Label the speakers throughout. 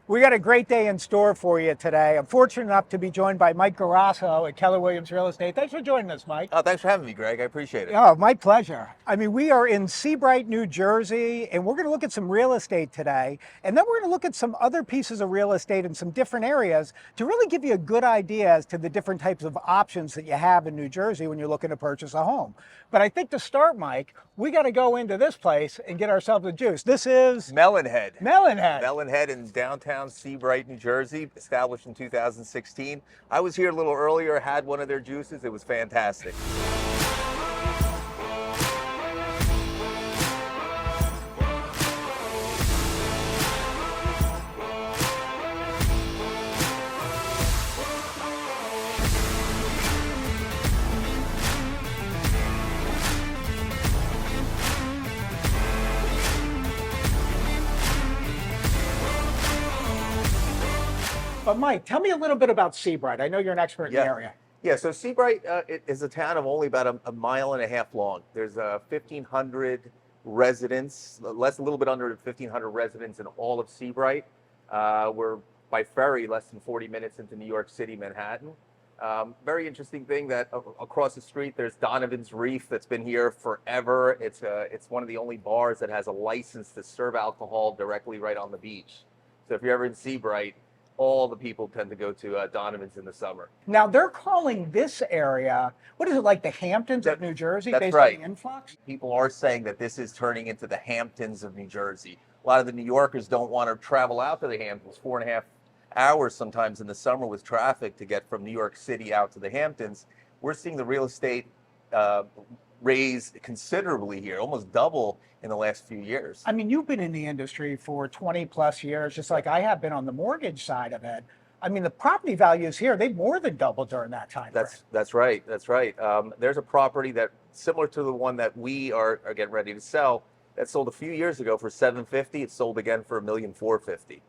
Speaker 1: We got a great day in store for you today. I'm fortunate enough to be joined by Mike Gruosso at Keller Williams Real Estate. Thanks for joining us, Mike.
Speaker 2: Oh, thanks for having me, Greg. I appreciate it.
Speaker 1: Oh, my pleasure. I mean, we are in Seabright, New Jersey, and we're going to look at some real estate today. And then we're going to look at some other pieces of real estate in some different areas to really give you a good idea as to the different types of options that you have in New Jersey when you're looking to purchase a home. But I think to start, Mike, we got to go into this place and get ourselves a juice. This is
Speaker 2: Melonhead.
Speaker 1: Melonhead.
Speaker 2: Melonhead in downtown Seabright, New Jersey, established in 2016. I was here a little earlier, had one of their juices. It was fantastic.
Speaker 1: But Mike, tell me a little bit about Seabright. I know you're an expert in the area.
Speaker 2: Yeah, so Seabright it is a town of only about a mile and a half long. There's 1,500 residents, a little bit under 1,500 residents in all of Seabright. We're by ferry less than 40 minutes into New York City, Manhattan. Very interesting thing that across the street there's Donovan's Reef that's been here forever. It's one of the only bars that has a license to serve alcohol directly right on the beach. So if you're ever in Seabright, all the people tend to go to Donovan's in the summer.
Speaker 1: Now they're calling this area, what is it, like the Hamptons of New Jersey?
Speaker 2: That's
Speaker 1: based
Speaker 2: right.
Speaker 1: on the influx?
Speaker 2: People are saying that this is turning into the Hamptons of New Jersey. A lot of the New Yorkers don't want to travel out to the Hamptons, 4.5 hours sometimes in the summer with traffic to get from New York City out to the Hamptons. We're seeing the real estate raise considerably here, almost double in the last few years.
Speaker 1: I mean, you've been in the industry for 20 plus years, just like I have been on the mortgage side of it. I mean, the property values here, they've more than doubled during that time frame.
Speaker 2: That's right. That's right. There's a property that similar to the one that we are getting ready to sell that sold a few years ago for $750. It sold again for $1,450,000.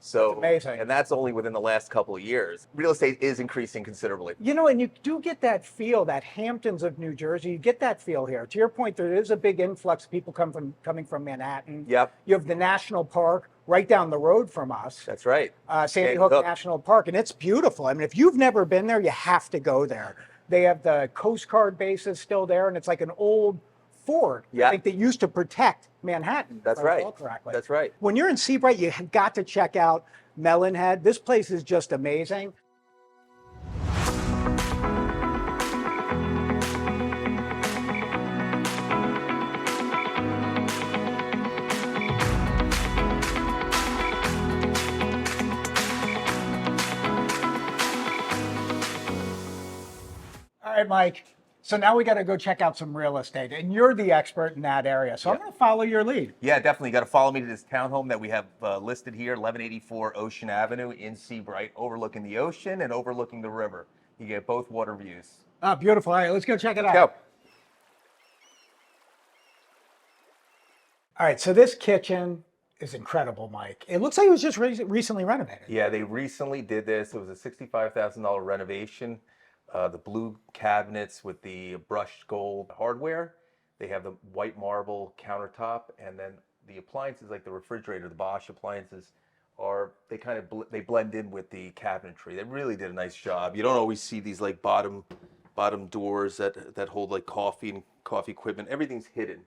Speaker 2: So
Speaker 1: that's amazing.
Speaker 2: And that's only within the last couple of years. Real estate is increasing considerably.
Speaker 1: You know, and you do get that feel, that Hamptons of New Jersey, you get that feel here. To your point, there is a big influx of people coming from Manhattan.
Speaker 2: Yep.
Speaker 1: You have the National Park right down the road from us.
Speaker 2: That's right.
Speaker 1: Sandy Hook National Park, and it's beautiful. I mean, if you've never been there, you have to go there. They have the Coast Guard bases still there, and it's like an old fort, I think, that used to protect Manhattan.
Speaker 2: That's right. That's right.
Speaker 1: When you're in Seabright, you have got to check out Melonhead. This place is just amazing. All right, Mike. So now we got to go check out some real estate, and you're the expert in that area. So I'm going to follow your lead.
Speaker 2: Yeah, definitely. You got to follow me to this townhome that we have listed here, 1184 Ocean Avenue in Seabright, overlooking the ocean and overlooking the river. You get both water views.
Speaker 1: Oh, beautiful. All right, let's go check it out.
Speaker 2: Go.
Speaker 1: All right, so this kitchen is incredible, Mike. It looks like it was just recently renovated.
Speaker 2: Yeah, they recently did this. It was a $65,000 renovation. The blue cabinets with the brushed gold hardware. They have the white marble countertop, and then the appliances, like the refrigerator, the Bosch appliances, they kind of they blend in with the cabinetry. They really did a nice job. You don't always see these like bottom doors that hold like coffee and coffee equipment. Everything's hidden,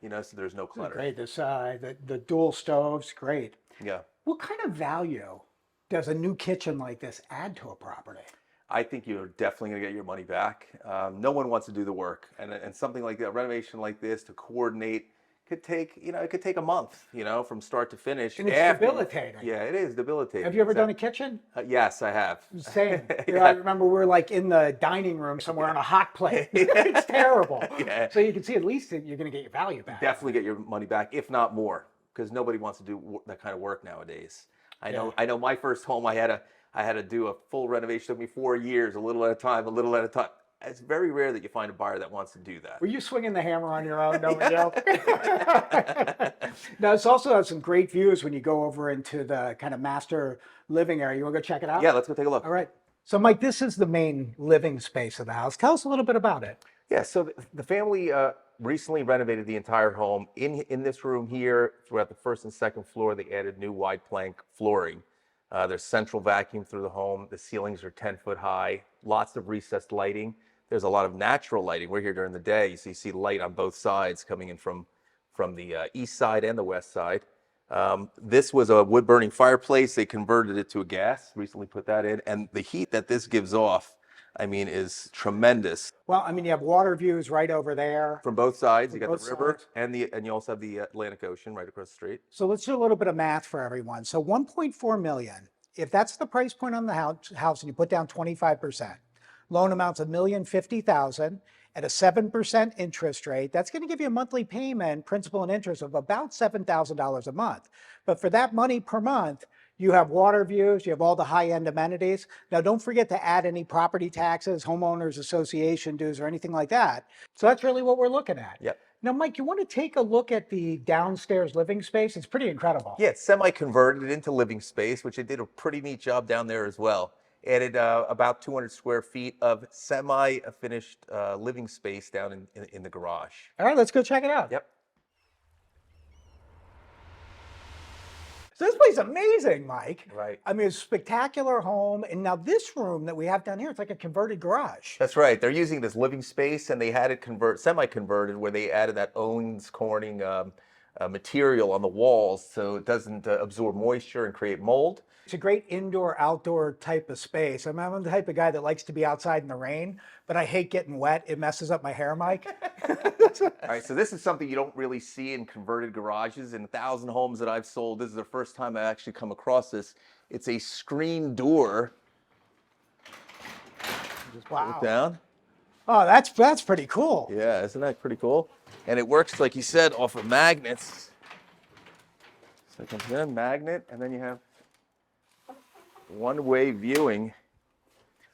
Speaker 2: you know, so there's no clutter.
Speaker 1: Great. This the dual stoves, great.
Speaker 2: Yeah.
Speaker 1: What kind of value does a new kitchen like this add to a property?
Speaker 2: I think you're definitely going to get your money back. No one wants to do the work, and something like that, renovation like this, to coordinate could take, it could take a month, from start to finish.
Speaker 1: And it's debilitating.
Speaker 2: Yeah, it is debilitating.
Speaker 1: Have you ever done a kitchen?
Speaker 2: Yes, I have.
Speaker 1: Same. I remember we're like in the dining room somewhere on a hot plate. It's terrible. Yeah. So you can see at least you're going to get your value back.
Speaker 2: Definitely get your money back, if not more, because nobody wants to do that kind of work nowadays. I know my first home, I had to do a full renovation. It took me 4 years, a little at a time. It's very rare that you find a buyer that wants to do that.
Speaker 1: Were you swinging the hammer on your own, no, Joe? Now, it's also has some great views when you go over into the kind of master living area. You want to go check it out?
Speaker 2: Yeah, let's go take a look.
Speaker 1: All right. So, Mike, this is the main living space of the house. Tell us a little bit about it.
Speaker 2: Yeah, so the family recently renovated the entire home. In this room here, throughout the first and second floor, they added new wide plank flooring. There's central vacuum through the home. The ceilings are 10 foot high. Lots of recessed lighting. There's a lot of natural lighting. We're here during the day, so you see light on both sides coming in from the east side and the west side. This was a wood burning fireplace. They converted it to a gas, recently put that in. And the heat that this gives off, I mean, is tremendous.
Speaker 1: Well, I mean, you have water views right over there.
Speaker 2: From both sides, you
Speaker 1: From
Speaker 2: got
Speaker 1: both
Speaker 2: the river
Speaker 1: sides.
Speaker 2: and you also have the Atlantic Ocean right across the street.
Speaker 1: So let's do a little bit of math for everyone. So 1.4 million, if that's the price point on the house and you put down 25%, loan amounts $1,050,000 at a 7% interest rate, that's going to give you a monthly payment, principal and interest of about $7,000 a month. But for that money per month, you have water views, you have all the high-end amenities. Now, don't forget to add any property taxes, homeowners association dues, or anything like that. So that's really what we're looking at.
Speaker 2: Yep.
Speaker 1: Now, Mike, you want to take a look at the downstairs living space? It's pretty incredible.
Speaker 2: Yeah, it's semi-converted into living space, which it did a pretty neat job down there as well. Added about 200 square feet of semi-finished living space down in the garage.
Speaker 1: All right, let's go check it out.
Speaker 2: Yep.
Speaker 1: So this place is amazing, Mike.
Speaker 2: Right.
Speaker 1: I mean, it's a spectacular home. And now this room that we have down here, it's like a converted garage.
Speaker 2: That's right. They're using this living space, and they had it semi-converted, where they added that Owens Corning material on the walls so it doesn't absorb moisture and create mold.
Speaker 1: It's a great indoor-outdoor type of space. I'm the type of guy that likes to be outside in the rain, but I hate getting wet. It messes up my hair, Mike.
Speaker 2: All right, so this is something you don't really see in converted garages. In 1,000 homes that I've sold, this is the first time I actually come across this. It's a screen door. Just pull
Speaker 1: Wow.
Speaker 2: it down.
Speaker 1: Oh, that's pretty cool.
Speaker 2: Yeah, isn't that pretty cool? And it works, like you said, off of magnets. So it comes in, magnet, and then you have one-way viewing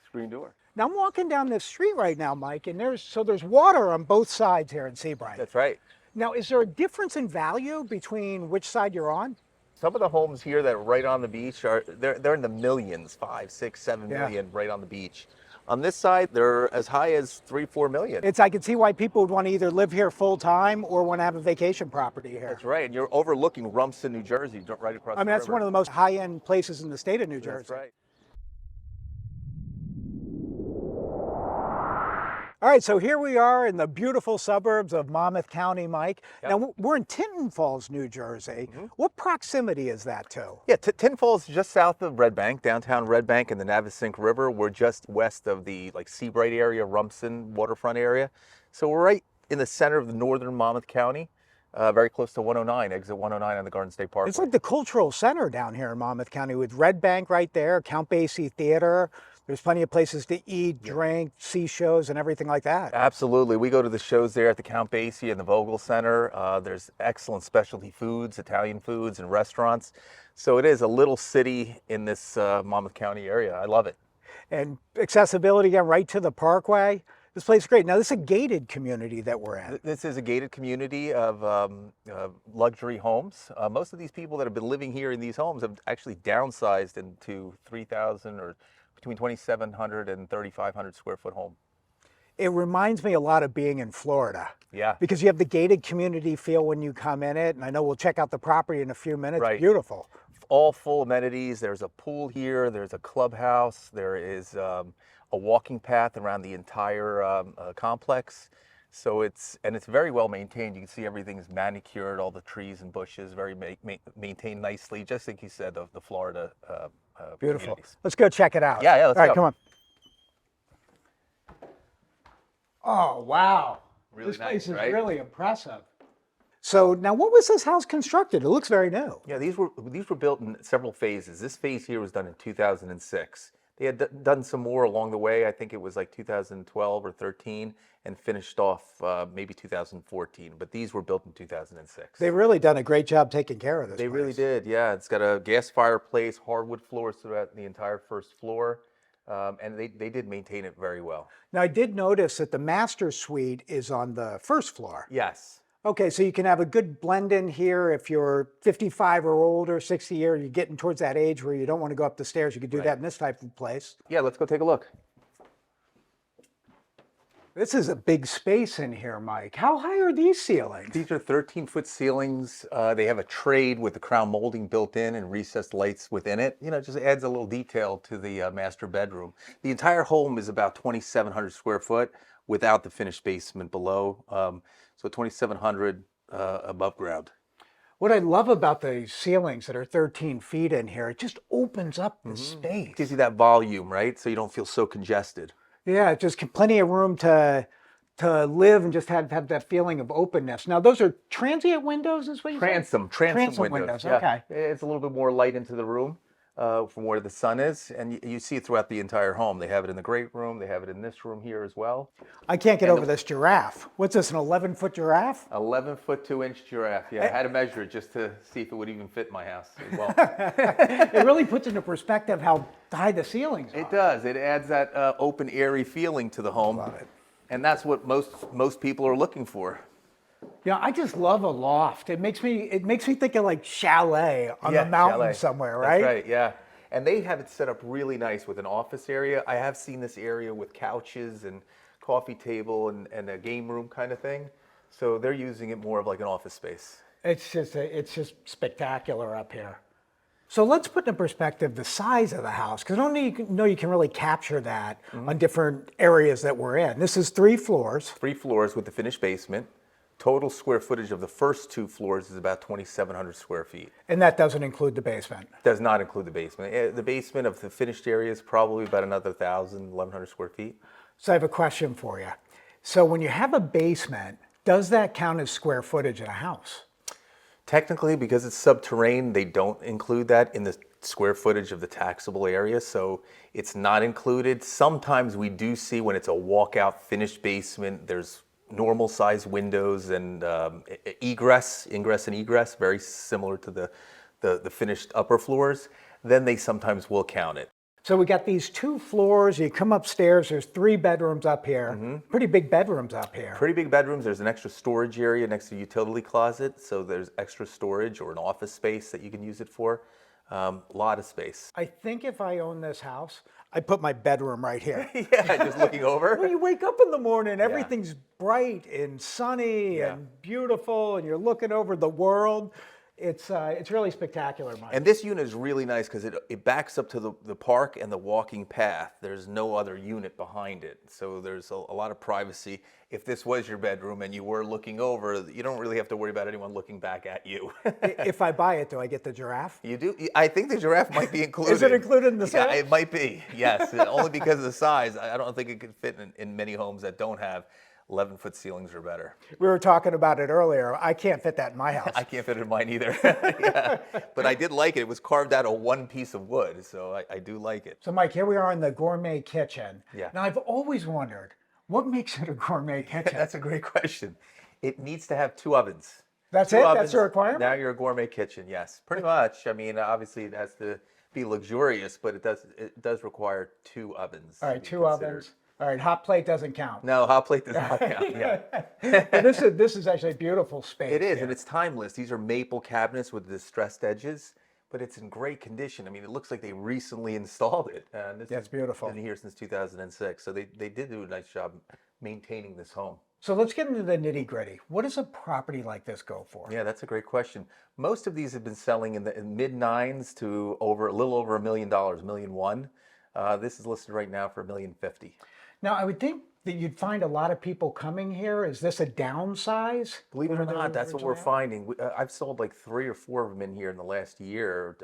Speaker 2: screen door.
Speaker 1: Now I'm walking down this street right now, Mike, and there's water on both sides here in Seabright.
Speaker 2: That's right.
Speaker 1: Now, is there a difference in value between which side you're on?
Speaker 2: Some of the homes here that are right on the beach they're in the millions, 5, 6, 7
Speaker 1: Yeah.
Speaker 2: million right on the beach. On this side, they're as high as 3, 4 million.
Speaker 1: I can see why people would want to either live here full time or want to have a vacation property here.
Speaker 2: That's right, and you're overlooking Rumson, New Jersey, right across the river.
Speaker 1: That's one of the most high-end places in the state of New Jersey.
Speaker 2: That's right.
Speaker 1: All right, so here we are in the beautiful suburbs of Monmouth County, Mike.
Speaker 2: Yep.
Speaker 1: Now, we're in Tinton Falls, New Jersey. What proximity is that to?
Speaker 2: Yeah, Tin Falls is just south of Red Bank, downtown Red Bank and the Navesink River. We're just west of the Seabright area, Rumson, Waterfront area. So we're right in the center of the northern Monmouth County, very close to 109, exit 109 on the Garden State Parkway.
Speaker 1: It's like the cultural center down here in Monmouth County with Red Bank right there, Count Basie Theater. There's plenty of places to eat, drink, see shows, and everything like that.
Speaker 2: Absolutely. We go to the shows there at the Count Basie and the Vogel Center. There's excellent specialty foods, Italian foods, and restaurants. So it is a little city in this Monmouth County area. I love it.
Speaker 1: And accessibility, again, right to the parkway. This place is great. Now, this is a gated community that we're in.
Speaker 2: This is a gated community of luxury homes. Most of these people that have been living here in these homes have actually downsized into 3,000 or between 2,700 and 3,500 square foot home.
Speaker 1: It reminds me a lot of being in Florida.
Speaker 2: Yeah.
Speaker 1: Because you have the gated community feel when you come in it. And I know we'll check out the property in a few minutes.
Speaker 2: Right.
Speaker 1: Beautiful.
Speaker 2: All full amenities. There's a pool here. There's a clubhouse. There is a walking path around the entire complex. So it's very well maintained. You can see everything's manicured, all the trees and bushes, very maintained nicely, just like you said, of the Florida
Speaker 1: Beautiful.
Speaker 2: communities.
Speaker 1: Let's go check it out.
Speaker 2: Yeah, let's
Speaker 1: All right,
Speaker 2: go.
Speaker 1: come on. Oh, wow.
Speaker 2: Really
Speaker 1: this
Speaker 2: nice,
Speaker 1: place is
Speaker 2: right?
Speaker 1: really impressive. So now what was this house constructed? It looks very new.
Speaker 2: Yeah, these were built in several phases. This phase here was done in 2006. They had done some more along the way. I think it was like 2012 or 13 and finished off maybe 2014. But these were built in 2006.
Speaker 1: They've really done a great job taking care of this
Speaker 2: They
Speaker 1: place.
Speaker 2: really did, yeah. It's got a gas fireplace, hardwood floors throughout the entire first floor. And they did maintain it very well.
Speaker 1: Now, I did notice that the master suite is on the first floor.
Speaker 2: Yes.
Speaker 1: Okay, so you can have a good blend in here if you're 55 or older, 60 year, you're getting towards that age where you don't want to go up the stairs. You could do that in this type of place.
Speaker 2: Yeah, let's go take a look.
Speaker 1: This is a big space in here, Mike. How high are these ceilings?
Speaker 2: These are 13-foot ceilings. They have a trade with the crown molding built in and recessed lights within it. You know, it just adds a little detail to the master bedroom. The entire home is about 2,700 square foot without the finished basement below. So 2,700 above ground.
Speaker 1: What I love about the ceilings that are 13 feet in here, it just opens up the space.
Speaker 2: Gives you that volume, right? So you don't feel so congested.
Speaker 1: Yeah, just plenty of room to live and just have that feeling of openness. Now, those are transient windows, is what you said?
Speaker 2: Transom windows. Yeah.
Speaker 1: Okay.
Speaker 2: It's a little bit more light into the room from where the sun is, and you see it throughout the entire home. They have it in the great room. They have it in this room here as well.
Speaker 1: I can't get over this giraffe. What's this, an 11-foot giraffe?
Speaker 2: 11-foot 2-inch giraffe. Yeah, I had to measure it just to see if it would even fit in my house as well.
Speaker 1: It really puts into perspective how high the ceilings are.
Speaker 2: It does. It adds that open, airy feeling to the home.
Speaker 1: Love it.
Speaker 2: And that's what most people are looking for.
Speaker 1: Yeah, I just love a loft. It makes me think of like chalet on the mountain
Speaker 2: chalet.
Speaker 1: somewhere, right?
Speaker 2: That's right, yeah. And they have it set up really nice with an office area. I have seen this area with couches and coffee table and a game room kind of thing. So they're using it more of like an office space.
Speaker 1: It's just spectacular up here. So let's put in perspective the size of the house, because I don't know you can really capture that on different areas that we're in. This is 3 floors.
Speaker 2: 3 floors with the finished basement. Total square footage of the first 2 floors is about 2,700 square feet.
Speaker 1: And that doesn't include the basement.
Speaker 2: Does not include the basement. The basement of the finished area is probably about another 1,100 square feet.
Speaker 1: So I have a question for you. So when you have a basement, does that count as square footage in a house?
Speaker 2: Technically, because it's subterranean, they don't include that in the square footage of the taxable area, so it's not included. Sometimes we do see when it's a walkout finished basement, there's normal size windows and ingress and egress, very similar to the finished upper floors. Then they sometimes will count it.
Speaker 1: So we got these 2 floors, you come upstairs, there's 3 bedrooms up here. Pretty big bedrooms up here.
Speaker 2: Pretty big bedrooms. There's an extra storage area next to the utility closet, so there's extra storage or an office space that you can use it for. A lot of space.
Speaker 1: I think if I own this house, I'd put my bedroom right here.
Speaker 2: Yeah, just looking over.
Speaker 1: When you wake up in the morning, everything's bright and sunny and beautiful, and you're looking over the world. It's really spectacular, Mike.
Speaker 2: And this unit is really nice because it backs up to the park and the walking path. There's no other unit behind it. So there's a lot of privacy. If this was your bedroom and you were looking over, you don't really have to worry about anyone looking back at you.
Speaker 1: If I buy it, do I get the giraffe?
Speaker 2: You do? I think the giraffe might be included.
Speaker 1: Is it included in the sale?
Speaker 2: Yeah, it might be, yes. Only because of the size. I don't think it could fit in many homes that don't have 11-foot ceilings or better.
Speaker 1: We were talking about it earlier. I can't fit that in my house.
Speaker 2: I can't fit it in mine either. Yeah. But I did like it. It was carved out of one piece of wood, so I do like it.
Speaker 1: So Mike, here we are in the gourmet kitchen.
Speaker 2: Yeah.
Speaker 1: Now I've always wondered, what makes it a gourmet kitchen?
Speaker 2: That's a great question. It needs to have 2 ovens.
Speaker 1: That's
Speaker 2: 2
Speaker 1: it?
Speaker 2: ovens.
Speaker 1: That's a requirement?
Speaker 2: Now you're a gourmet kitchen, yes. Pretty much. I mean, obviously it has to be luxurious, but it does require 2 ovens.
Speaker 1: All right, 2 ovens. All right, hot plate doesn't count.
Speaker 2: No, hot plate does not count. Yeah.
Speaker 1: But this is actually a beautiful space.
Speaker 2: It is,
Speaker 1: here.
Speaker 2: and it's timeless. These are maple cabinets with distressed edges, but it's in great condition. I mean, it looks like they recently installed it. And
Speaker 1: That's beautiful.
Speaker 2: It's been here since 2006, so they did do a nice job maintaining this home.
Speaker 1: So let's get into the nitty gritty. What does a property like this go for?
Speaker 2: Yeah, that's a great question. Most of these have been selling in the mid-9s to a little over $1 million, $1.1 million. This is listed right now for $1.05 million.
Speaker 1: Now, I would think that you'd find a lot of people coming here. Is this a downsize?
Speaker 2: Believe it or not, that's what we're finding. I've sold like 3 or 4 of them in here in the last year,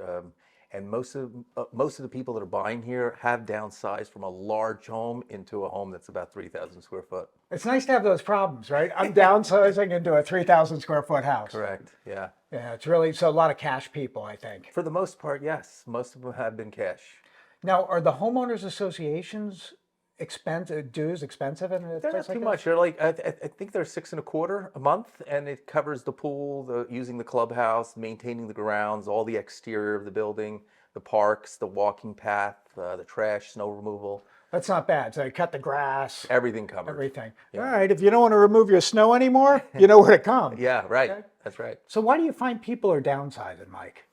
Speaker 2: and most of the people that are buying here have downsized from a large home into a home that's about 3,000 square foot.
Speaker 1: It's nice to have those problems, right? I'm downsizing into a 3,000 square foot house.
Speaker 2: Correct. Yeah.
Speaker 1: Yeah, it's really, so a lot of cash people, I think.
Speaker 2: For the most part, yes. Most of them have been cash.
Speaker 1: Now, are the homeowners associations dues expensive in a
Speaker 2: They're
Speaker 1: place
Speaker 2: not
Speaker 1: like
Speaker 2: too
Speaker 1: this?
Speaker 2: much. They're like I think they're $6.25 a month, and it covers the pool, using the clubhouse, maintaining the grounds, all the exterior of the building, the parks, the walking path, the trash, snow removal.
Speaker 1: That's not bad. So you cut the grass,
Speaker 2: Everything covered.
Speaker 1: everything.
Speaker 2: Yeah.
Speaker 1: All right, if you don't want to remove your snow anymore, you know where to come.
Speaker 2: Yeah, right.
Speaker 1: Okay.
Speaker 2: That's right.
Speaker 1: So why do you find people are downsizing, Mike?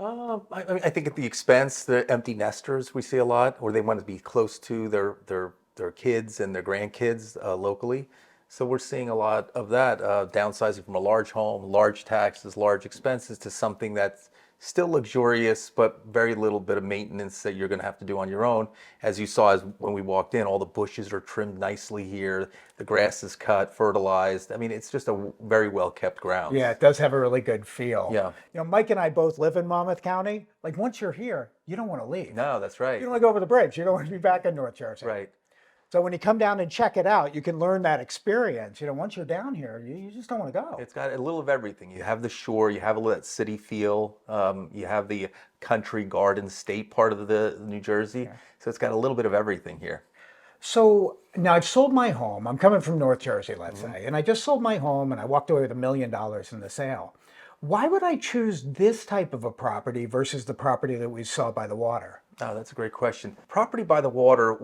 Speaker 2: I think at the expense, the empty nesters we see a lot, or they want to be close to their
Speaker 3: their kids and their grandkids locally. So we're seeing a lot of that, downsizing from a large home, large taxes, large expenses, to something that's still luxurious, but very little bit of maintenance that you're going to have to do on your own. As you saw as when we walked in, all the bushes are trimmed nicely here. The grass is cut, fertilized. I mean, it's just a very well kept grounds.
Speaker 1: Yeah, it does have a really good feel.
Speaker 3: Yeah.
Speaker 1: Mike and I both live in Monmouth County. Like once you're here, you don't want to leave.
Speaker 3: No, that's
Speaker 1: You
Speaker 3: right.
Speaker 1: don't want to go over the bridge. You don't want to be back in North Jersey.
Speaker 3: Right.
Speaker 1: So when you come down and check it out, you can learn that experience. Once you're down here, you just don't want to go.
Speaker 3: It's got a little of everything. You have the shore, you have a little that city feel, you have the country garden state part of the New Jersey. So it's got a little bit of everything here.
Speaker 1: So now I've sold my home. I'm coming from North Jersey, let's say, and I just sold my home and I walked away with $1 million in the sale. Why would I choose this type of a property versus the property that we saw by the water?
Speaker 3: Oh, that's a great question. Property by the water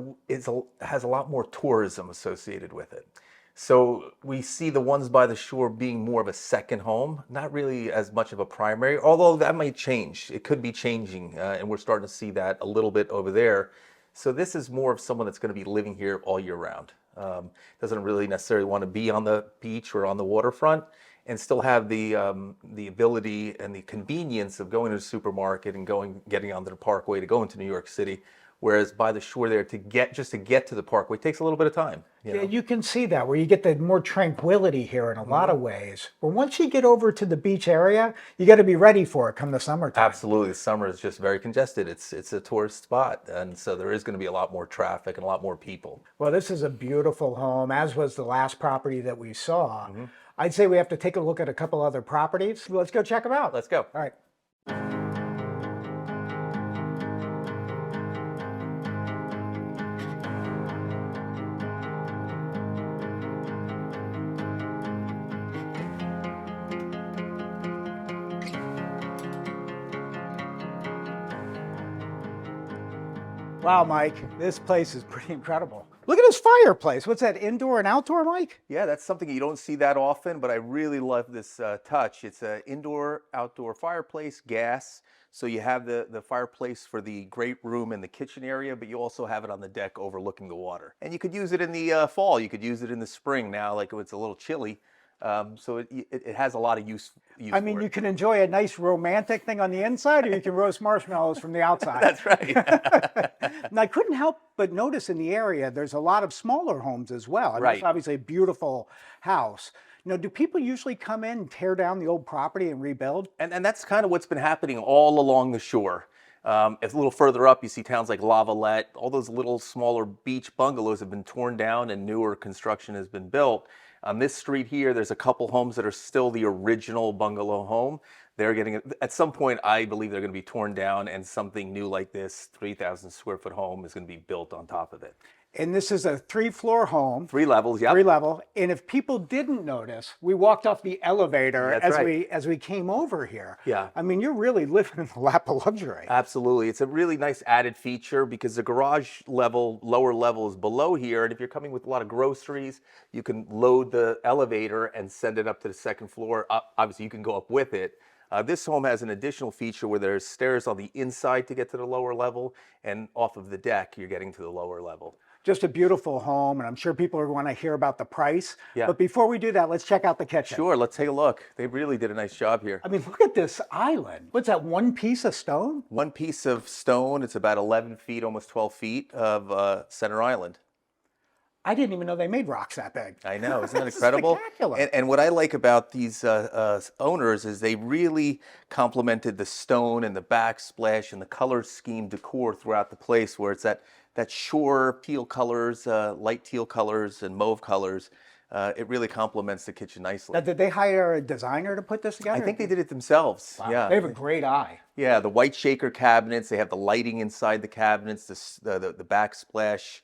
Speaker 3: has a lot more tourism associated with it. So we see the ones by the shore being more of a second home, not really as much of a primary, although that might change. It could be changing, and we're starting to see that a little bit over there. So this is more of someone that's going to be living here all year round. Doesn't really necessarily want to be on the beach or on the waterfront, and still have the ability and the convenience of going to the supermarket and getting onto the Parkway to go into New York City. Whereas by the shore there, to get to the Parkway takes a little bit of time.
Speaker 1: Yeah, you can see that where you get the more tranquility here in a lot of ways. But once you get over to the beach area, you got to be ready for it come the summertime.
Speaker 3: Absolutely, the summer is just very congested. It's a tourist spot, and so there is going to be a lot more traffic and a lot more people.
Speaker 1: Well, this is a beautiful home, as was the last property that we saw. I'd say we have to take a look at a couple other properties. Let's go check them out.
Speaker 3: Let's go.
Speaker 1: All right. Wow, Mike, this place is pretty incredible. Look at this fireplace. What's that, indoor and outdoor, Mike?
Speaker 3: Yeah, that's something you don't see that often, but I really love this touch. It's an indoor-outdoor fireplace, gas. So you have the fireplace for the great room and the kitchen area, but you also have it on the deck overlooking the water. And you could use it in the fall. You could use it in the spring now, like it's a little chilly. So it has a lot of use
Speaker 1: I mean, you can enjoy a nice romantic thing on the inside, or you can roast marshmallows from the outside.
Speaker 3: That's right.
Speaker 1: And I couldn't help but notice in the area, there's a lot of smaller homes as well. I mean,
Speaker 3: Right.
Speaker 1: It's obviously a beautiful house. Do people usually come in and tear down the old property and rebuild?
Speaker 3: And that's kind of what's been happening all along the shore. It's a little further up, you see towns like Lavalette. All those little smaller beach bungalows have been torn down and newer construction has been built. On this street here, there's a couple homes that are still the original bungalow home. They're getting, at some point, I believe they're going to be torn down and something new like this 3,000 square foot home is going to be built on top of it.
Speaker 1: And this is a 3-floor home.
Speaker 3: 3 levels, yeah.
Speaker 1: 3 level. And if people didn't notice, we walked off the elevator
Speaker 3: That's
Speaker 1: as
Speaker 3: right.
Speaker 1: as we came over here.
Speaker 3: Yeah.
Speaker 1: I mean, you're really living in the lap of luxury.
Speaker 3: Absolutely. It's a really nice added feature because the garage level, lower level is below here. And if you're coming with a lot of groceries, you can load the elevator and send it up to the second floor. Obviously, you can go up with it. This home has an additional feature where there's stairs on the inside to get to the lower level, and off of the deck, you're getting to the lower level.
Speaker 1: Just a beautiful home, and I'm sure people are going to hear about the price.
Speaker 3: Yeah.
Speaker 1: But before we do that, let's check out the kitchen.
Speaker 3: Sure, let's take a look. They really did a nice job here.
Speaker 1: I mean, look at this island. What's that, one piece of stone?
Speaker 3: One piece of stone, it's about 11 feet, almost 12 feet of center island.
Speaker 1: I didn't even know they made rocks that big.
Speaker 3: I know, isn't that
Speaker 1: This is
Speaker 3: incredible?
Speaker 1: spectacular.
Speaker 3: And what I like about these owners is they really complemented the stone and the backsplash and the color scheme decor throughout the place, where it's that shore teal colors, light teal colors and mauve colors. It really complements the kitchen nicely.
Speaker 1: Now, did they hire a designer to put this together?
Speaker 3: I think they did it themselves.
Speaker 1: Wow.
Speaker 3: Yeah.
Speaker 1: They have a great eye.
Speaker 3: Yeah, the white shaker cabinets, they have the lighting inside the cabinets, the backsplash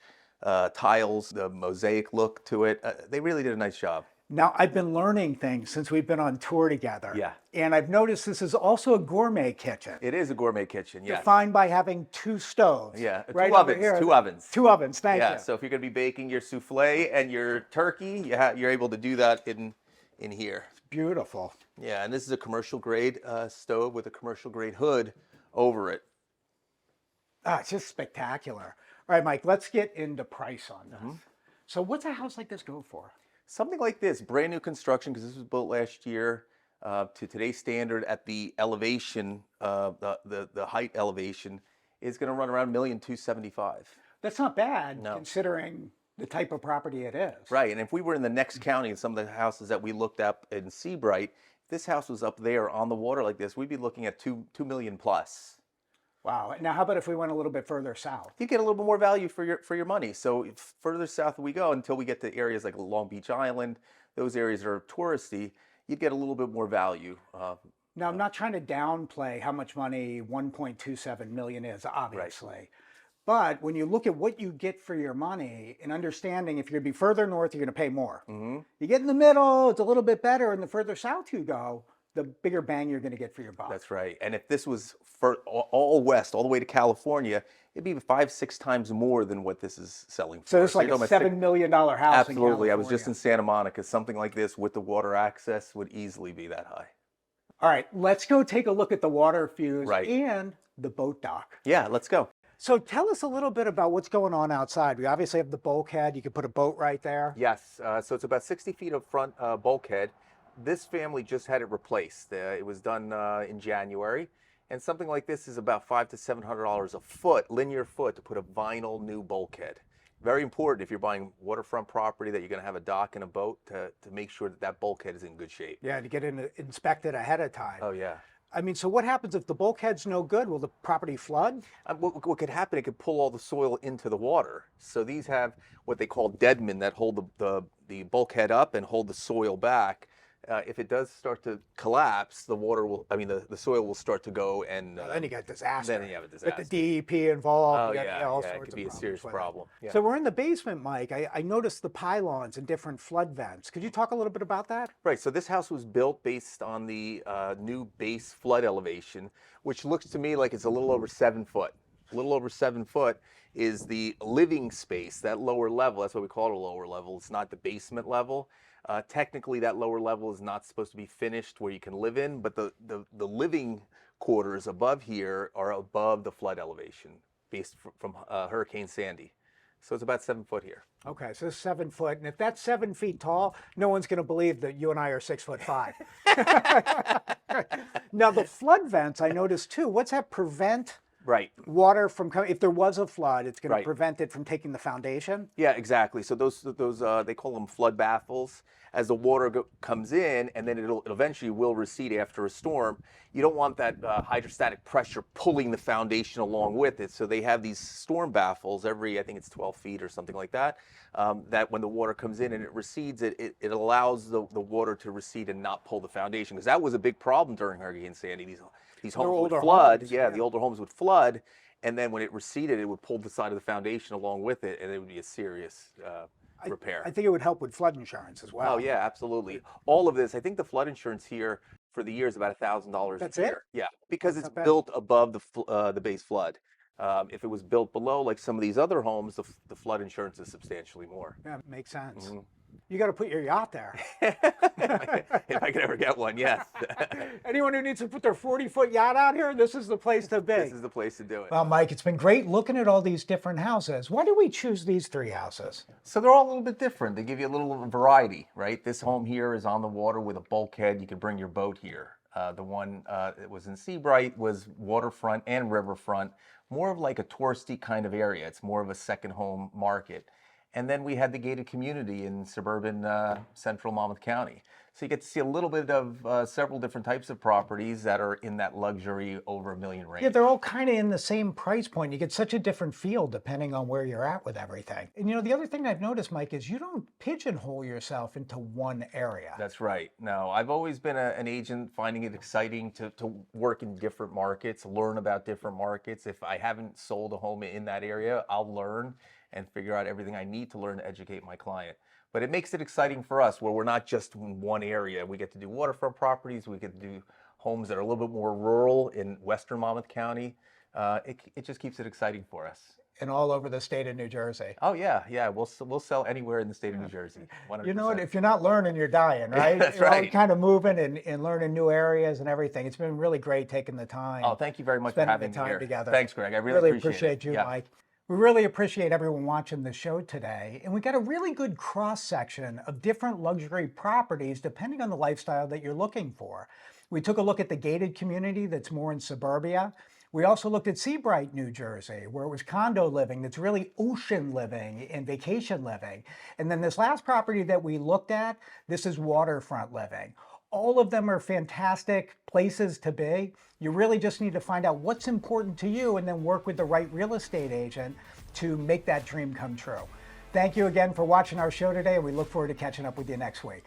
Speaker 3: tiles, the mosaic look to it. They really did a nice job.
Speaker 1: Now, I've been learning things since we've been on tour together.
Speaker 3: Yeah.
Speaker 1: And I've noticed this is also a gourmet kitchen.
Speaker 3: It is a gourmet kitchen, yeah.
Speaker 1: Defined by having 2 stoves.
Speaker 3: Yeah,
Speaker 1: Right
Speaker 3: two
Speaker 1: over
Speaker 3: ovens,
Speaker 1: here.
Speaker 3: 2 ovens.
Speaker 1: 2 ovens, thank
Speaker 3: Yeah,
Speaker 1: you.
Speaker 3: so if you're going to be baking your souffle and your turkey, you're able to do that in here.
Speaker 1: Beautiful.
Speaker 3: Yeah, and this is a commercial grade stove with a commercial grade hood over it.
Speaker 1: Ah, it's just spectacular. All right, Mike, let's get into price on this. So what's a house like this go for?
Speaker 2: Something like this, brand new construction, because this was built last year to today's standard at the elevation, the height elevation, is going to run around 1,275,000.
Speaker 1: That's not bad
Speaker 2: No.
Speaker 1: considering the type of property it is.
Speaker 2: Right, and if we were in the next county, and some of the houses that we looked up in Seabright, if this house was up there on the water like this, we'd be looking at 2 million plus.
Speaker 1: Wow. Now, how about if we went a little bit further south?
Speaker 2: You get a little bit more value for your money. So further south we go until we get to areas like Long Beach Island, those areas that are touristy, you'd get a little bit more value.
Speaker 1: Now, I'm not trying to downplay how much money 1.27 million is, obviously. But when you look at what you get for your money and understanding if you're going to be further north, you're going to pay more. You get in the middle, it's a little bit better. And the further south you go, the bigger bang you're going to get for your buck.
Speaker 2: That's right. And if this was for all west, all the way to California, it'd be 5-6 times more than what this is selling for.
Speaker 1: So it's like a $7 million house.
Speaker 2: Absolutely.
Speaker 1: In
Speaker 2: I was just in Santa Monica. Something like this with the water access would easily be that high.
Speaker 1: All right, let's go take a look at the water views
Speaker 2: Right.
Speaker 1: and the boat dock.
Speaker 2: Yeah, let's go.
Speaker 1: So tell us a little bit about what's going on outside. We obviously have the bulkhead. You could put a boat right there.
Speaker 2: Yes, so it's about 60 feet of front bulkhead. This family just had it replaced. It was done in January, and something like this is about $500 to $700 a foot, linear foot, to put a vinyl new bulkhead. Very important if you're buying waterfront property that you're going to have a dock and a boat to make sure that that bulkhead is in good shape.
Speaker 1: Yeah, to get it inspected ahead of time.
Speaker 2: Oh yeah.
Speaker 1: I mean, so what happens if the bulkhead's no good? Will the property flood?
Speaker 2: What could happen, it could pull all the soil into the water. So these have what they call deadmen that hold the bulkhead up and hold the soil back. If it does start to collapse, the water will, the soil will start to go and...
Speaker 1: Then you got disaster.
Speaker 2: Then you have a disaster.
Speaker 1: With the DEP involved.
Speaker 2: Oh
Speaker 1: you got,
Speaker 2: yeah,
Speaker 1: all
Speaker 2: yeah, it
Speaker 1: sorts
Speaker 2: could
Speaker 1: of
Speaker 2: be a
Speaker 1: problems
Speaker 2: serious
Speaker 1: with it.
Speaker 2: problem. Yeah.
Speaker 1: So we're in the basement, Mike. I noticed the pylons and different flood vents. Could you talk a little bit about that?
Speaker 2: Right, so this house was built based on the new base flood elevation, which looks to me like it's a little over 7 foot. A little over 7 foot is the living space, that lower level. That's why we call it a lower level. It's not the basement level. Technically, that lower level is not supposed to be finished where you can live in, but the living quarters above here are above the flood elevation based from Hurricane Sandy. So it's about 7 foot here.
Speaker 1: Okay, so 7 foot, and if that's 7 feet tall, no one's going to believe that you and I are 6'5". Now the flood vents, I noticed too. What's that prevent?
Speaker 2: Right.
Speaker 1: Water from coming. If there was a flood, it's going to
Speaker 2: Right.
Speaker 1: prevent it from taking the foundation.
Speaker 2: Yeah, exactly. So those they call them flood baffles. As the water comes in, and then it eventually will recede after a storm. You don't want that hydrostatic pressure pulling the foundation along with it. So they have these storm baffles every, I think it's 12 feet or something like that. That when the water comes in and it recedes, it allows the water to recede and not pull the foundation, because that was a big problem during Hurricane Sandy. These homes would
Speaker 1: older
Speaker 2: flood.
Speaker 1: homes,
Speaker 2: Yeah,
Speaker 1: yeah.
Speaker 2: the older homes would flood, and then when it receded, it would pull the side of the foundation along with it, and it would be a serious repair.
Speaker 1: I think it would help with flood insurance as well.
Speaker 2: Oh yeah, absolutely. All of this, I think the flood insurance here for the year is about $1,000
Speaker 1: That's
Speaker 2: a
Speaker 1: it?
Speaker 2: year. Yeah, because it's
Speaker 1: not bad.
Speaker 2: built above the base flood. If it was built below, like some of these other homes, the flood insurance is substantially more.
Speaker 1: Yeah, makes sense. You got to put your yacht there.
Speaker 2: If I could ever get one, yes.
Speaker 1: Anyone who needs to put their 40-foot yacht out here, this is the place to be.
Speaker 2: This is the place to do it.
Speaker 1: Well, Mike, it's been great looking at all these different houses. Why did we choose these 3 houses?
Speaker 3: So they're all a little bit different. They give you a little variety, right? This home here is on the water with a bulkhead. You can bring your boat here. The one that was in Seabright was waterfront and riverfront, more of like a touristy kind of area. It's more of a second home market. And then we had the gated community in suburban central Monmouth County. So you get to see a little bit of several different types of properties that are in that luxury over $1 million range.
Speaker 1: Yeah, they're all kind of in the same price point. You get such a different feel depending on where you're at with everything. And you know, the other thing I've noticed, Mike, is you don't pigeonhole yourself into one area.
Speaker 3: That's right. No, I've always been an agent, finding it exciting to work in different markets, learn about different markets. If I haven't sold a home in that area, I'll learn and figure out everything I need to learn to educate my client. But it makes it exciting for us where we're not just in one area. We get to do waterfront properties. We get to do homes that are a little bit more rural in western Monmouth County. it just keeps it exciting for us.
Speaker 1: And all over the state of New Jersey.
Speaker 3: Oh yeah, we'll sell anywhere in the state of New Jersey. 100%.
Speaker 1: You know what? If you're not learning, you're dying, right?
Speaker 3: That's
Speaker 1: You're all
Speaker 3: right.
Speaker 1: kind of moving and learning new areas and everything. It's been really great taking the time.
Speaker 3: Oh, thank you very much for
Speaker 1: spending
Speaker 3: having
Speaker 1: the
Speaker 3: me
Speaker 1: time
Speaker 3: here.
Speaker 1: together.
Speaker 3: Thanks, Greg. I really
Speaker 1: appreciate you,
Speaker 3: Yeah.
Speaker 1: Mike. We really appreciate everyone watching the show today. And we got a really good cross section of different luxury properties depending on the lifestyle that you're looking for. We took a look at the gated community that's more in suburbia. We also looked at Seabright, New Jersey, where it was condo living that's really ocean living and vacation living. And then this last property that we looked at, this is waterfront living. All of them are fantastic places to be. You really just need to find out what's important to you and then work with the right real estate agent to make that dream come true. Thank you again for watching our show today, and we look forward to catching up with you next week.